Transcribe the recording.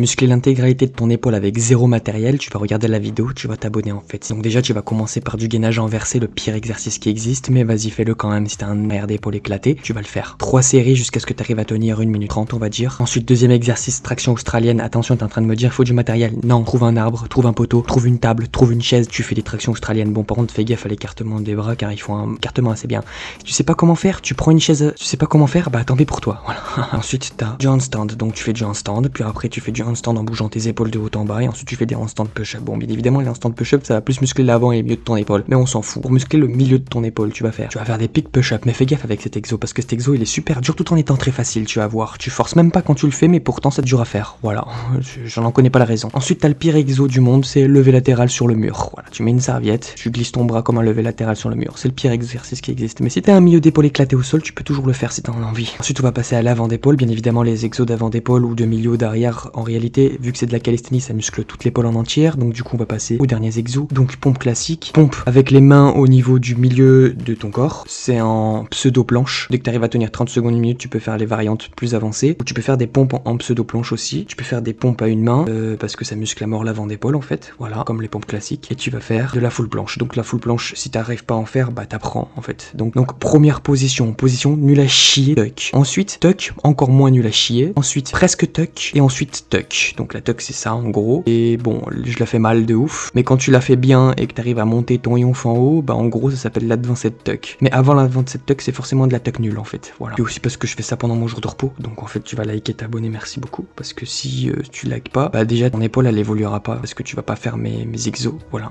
muscler l'intégralité de ton épaule avec zéro matériel, tu vas regarder la vidéo, tu vas t'abonner en fait. Donc déjà tu vas commencer par du gainage inversé, le pire exercice qui existe, mais vas-y fais-le quand même si t'as un air d'épaule éclaté, tu vas le faire. 3 séries jusqu'à ce que tu arrives à tenir 1 minute 30 on va dire. Ensuite deuxième exercice, traction australienne, attention t'es en train de me dire faut du matériel, non, trouve un arbre, trouve un poteau, trouve une table, trouve une chaise, tu fais des tractions australiennes. Bon par contre fais gaffe à l'écartement des bras car il faut un écartement assez bien. Si tu sais pas comment faire, tu prends une chaise, tu sais pas comment faire, bah tant pis pour toi, voilà. Ensuite t'as du handstand, donc tu fais du handstand, puis après tu fais du handstand en bougeant tes épaules de haut en bas, et ensuite tu fais des handstand push-up. Bon bien évidemment les handstand push-up ça va plus muscler l'avant et le milieu de ton épaule, mais on s'en fout. Pour muscler le milieu de ton épaule tu vas faire des pics push-up, mais fais gaffe avec cet exo parce que cet exo il est super dur tout en étant très facile, tu vas voir. Tu forces même pas quand tu le fais, mais pourtant c'est dur à faire, voilà. J'en connais pas la raison. Ensuite t'as le pire exo du monde, c'est lever latéral sur le mur. Voilà, tu mets une serviette, tu glisses ton bras comme un lever latéral sur le mur. C'est le pire exercice qui existe. Mais si t'as un milieu d'épaule éclaté au sol, tu peux toujours le faire si t'en as envie. Ensuite on va passer à l'avant d'épaule. Bien évidemment les exos d'avant d'épaule ou de milieu ou d'arrière, en réalité vu que c'est de la calisthénie ça muscle toute l'épaule en entière. Donc du coup on va passer aux derniers exos. Donc pompe classique, pompe avec les mains au niveau du milieu de ton corps. C'est en pseudo planche. Dès que t'arrives à tenir 30 secondes, 1 minute, tu peux faire les variantes plus avancées. Ou tu peux faire des pompes en pseudo planche aussi. Tu peux faire des pompes à une main parce que ça muscle à mort l'avant d'épaule en fait. Voilà, comme les pompes classiques. Et tu vas faire de la full planche. Donc la full planche, si t'arrives pas à en faire, bah t'apprends en fait. Donc première position nulle à chier, tuck. Ensuite tuck, encore moins nul à chier. Ensuite presque tuck et ensuite tuck. Donc la tuck c'est ça en gros. Et bon, je la fais mal de ouf. Mais quand tu la fais bien et que t'arrives à monter ton yonf en haut, bah en gros ça s'appelle l'advanced tuck. Mais avant l'advanced tuck, c'est forcément de la tuck nulle en fait. Voilà. Et aussi parce que je fais ça pendant mon jour de repos. Donc en fait tu vas liker, t'abonner, merci beaucoup. Parce que si tu likes pas, bah déjà ton épaule elle évoluera pas parce que tu vas pas faire mes exos. Voilà.